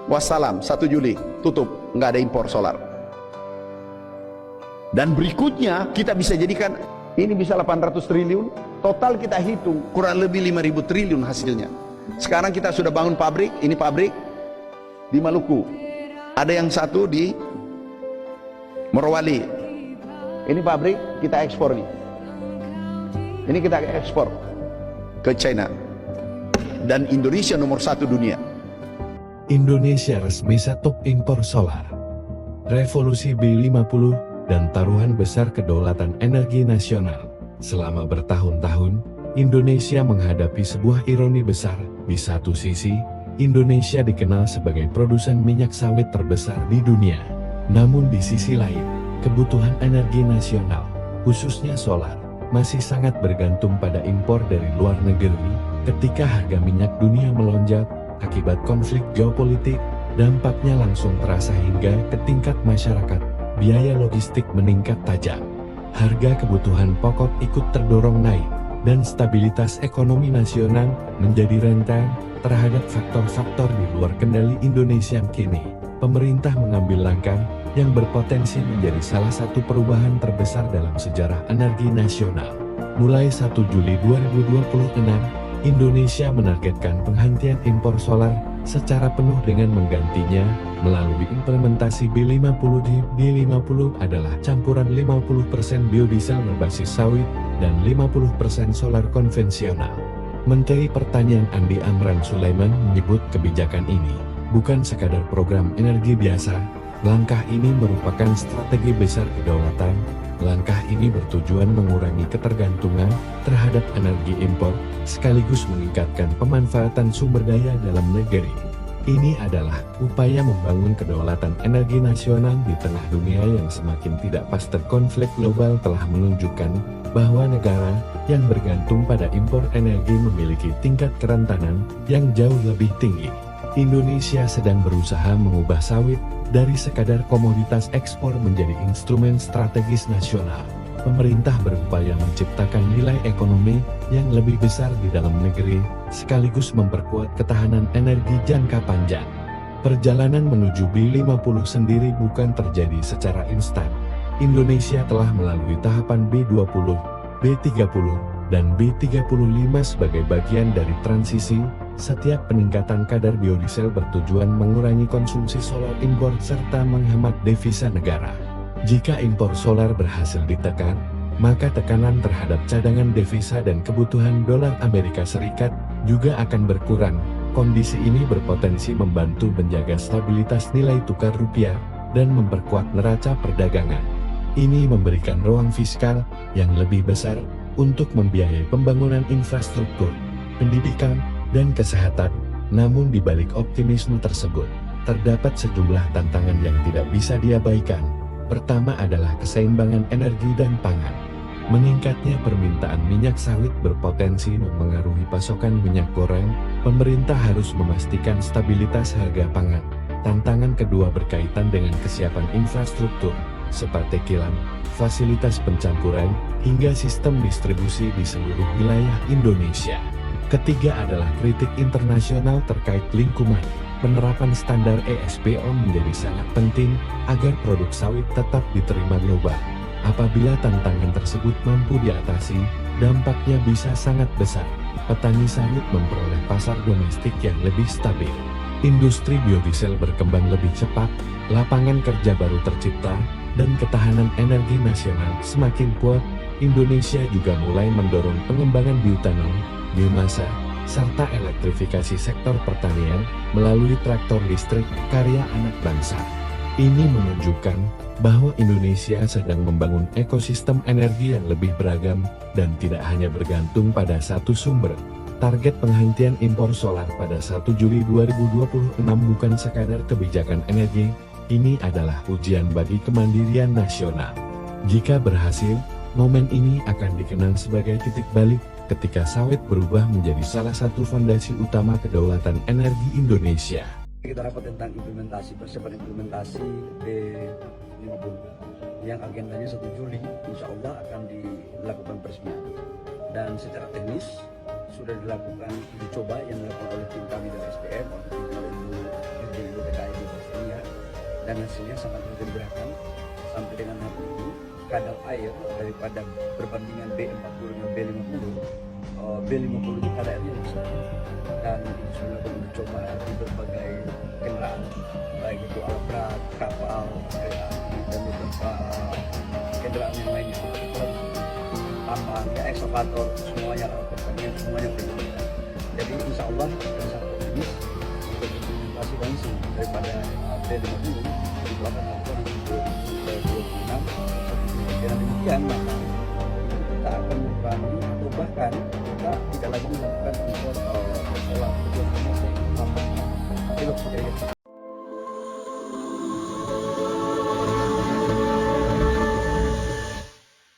wassalam, 1 Juli tutup, nggak ada impor solar. Dan berikutnya kita bisa jadikan ini bisa 800 triliun, total kita hitung kurang lebih 5.000 triliun hasilnya. Sekarang kita sudah bangun pabrik, ini pabrik di Maluku, ada yang satu di Morowali, ini pabrik kita ekspor nih, ini kita ekspor ke China, dan Indonesia nomor 1 dunia. Indonesia resmi stop impor solar. Revolusi B50 dan taruhan besar kedaulatan energi nasional. Selama bertahun-tahun, Indonesia menghadapi sebuah ironi besar. Di satu sisi, Indonesia dikenal sebagai produsen minyak sawit terbesar di dunia. Namun di sisi lain, kebutuhan energi nasional, khususnya solar, masih sangat bergantung pada impor dari luar negeri. Ketika harga minyak dunia melonjak akibat konflik geopolitik, dampaknya langsung terasa hingga ke tingkat masyarakat. Biaya logistik meningkat tajam, harga kebutuhan pokok ikut terdorong naik, dan stabilitas ekonomi nasional menjadi rentan terhadap faktor-faktor di luar kendali Indonesia. Kini, pemerintah mengambil langkah yang berpotensi menjadi salah satu perubahan terbesar dalam sejarah energi nasional. Mulai 1 Juli 2026, Indonesia menargetkan penghentian impor solar secara penuh dengan menggantinya melalui implementasi B50. B50 adalah campuran 50% biodiesel berbasis sawit dan 50% solar konvensional. Menteri Pertanian Andi Amran Sulaiman menyebut kebijakan ini bukan sekadar program energi biasa. Langkah ini merupakan strategi besar kedaulatan. Langkah ini bertujuan mengurangi ketergantungan terhadap energi impor, sekaligus meningkatkan pemanfaatan sumber daya dalam negeri. Ini adalah upaya membangun kedaulatan energi nasional di tengah dunia yang semakin tidak pasti. Konflik global telah menunjukkan bahwa negara yang bergantung pada impor energi memiliki tingkat kerentanan yang jauh lebih tinggi. Indonesia sedang berusaha mengubah sawit dari sekadar komoditas ekspor menjadi instrumen strategis nasional. Pemerintah berupaya menciptakan nilai ekonomi yang lebih besar di dalam negeri, sekaligus memperkuat ketahanan energi jangka panjang. Perjalanan menuju B50 sendiri bukan terjadi secara instan. Indonesia telah melalui tahapan B20, B30, dan B35 sebagai bagian dari transisi. Setiap peningkatan kadar biodiesel bertujuan mengurangi konsumsi solar impor serta menghemat devisa negara. Jika impor solar berhasil ditekan, maka tekanan terhadap cadangan devisa dan kebutuhan dolar Amerika Serikat juga akan berkurang. Kondisi ini berpotensi membantu menjaga stabilitas nilai tukar rupiah dan memperkuat neraca perdagangan. Ini memberikan ruang fiskal yang lebih besar untuk membiayai pembangunan infrastruktur, pendidikan, dan kesehatan. Namun di balik optimisme tersebut, terdapat sejumlah tantangan yang tidak bisa diabaikan. Pertama adalah keseimbangan energi dan pangan. Meningkatnya permintaan minyak sawit berpotensi mempengaruhi pasokan minyak goreng. Pemerintah harus memastikan stabilitas harga pangan. Tantangan kedua berkaitan dengan kesiapan infrastruktur, seperti kilang, fasilitas pencampuran, hingga sistem distribusi di seluruh wilayah Indonesia. Ketiga adalah kritik internasional terkait lingkungan. Penerapan standar ESPO menjadi sangat penting agar produk sawit tetap diterima global. Apabila tantangan tersebut mampu diatasi, dampaknya bisa sangat besar. Petani sawit memperoleh pasar domestik yang lebih stabil. Industri biodiesel berkembang lebih cepat, lapangan kerja baru tercipta, dan ketahanan energi nasional semakin kuat. Indonesia juga mulai mendorong pengembangan bioetanol, biomasa, serta elektrifikasi sektor pertanian melalui traktor listrik karya anak bangsa. Ini menunjukkan bahwa Indonesia sedang membangun ekosistem energi yang lebih beragam dan tidak hanya bergantung pada satu sumber. Target penghentian impor solar pada 1 Juli 2026 bukan sekadar kebijakan energi, ini adalah ujian bagi kemandirian nasional. Jika berhasil, momen ini akan dikenang sebagai titik balik ketika sawit berubah menjadi salah satu fondasi utama kedaulatan energi Indonesia. Kita rapat tentang persiapan implementasi B50 yang agendanya 1 Juli, insya Allah akan dilakukan peresmian. Dan secara teknis sudah dilakukan uji coba yang dilakukan oleh tim kami dari SPM, tim Ibu DKI dan hasilnya sangat menggembirakan. Sampai dengan hari ini kadar air daripada perbandingan B40 dengan B50, B50 itu kadar airnya lebih sedikit, dan sudah mencoba di berbagai kendaraan, baik itu alat berat, kapal, kereta api, dan beberapa kendaraan yang lainnya, taman, ya, ekskavator, semuanya alat pertanian, semuanya berbeda. Jadi insya Allah kita sangat optimis untuk implementasi langsung daripada B50 di belakang tahun 2026. Dengan demikian maka kita akan mengurangi atau bahkan kita tidak lagi melakukan impor solar. Itu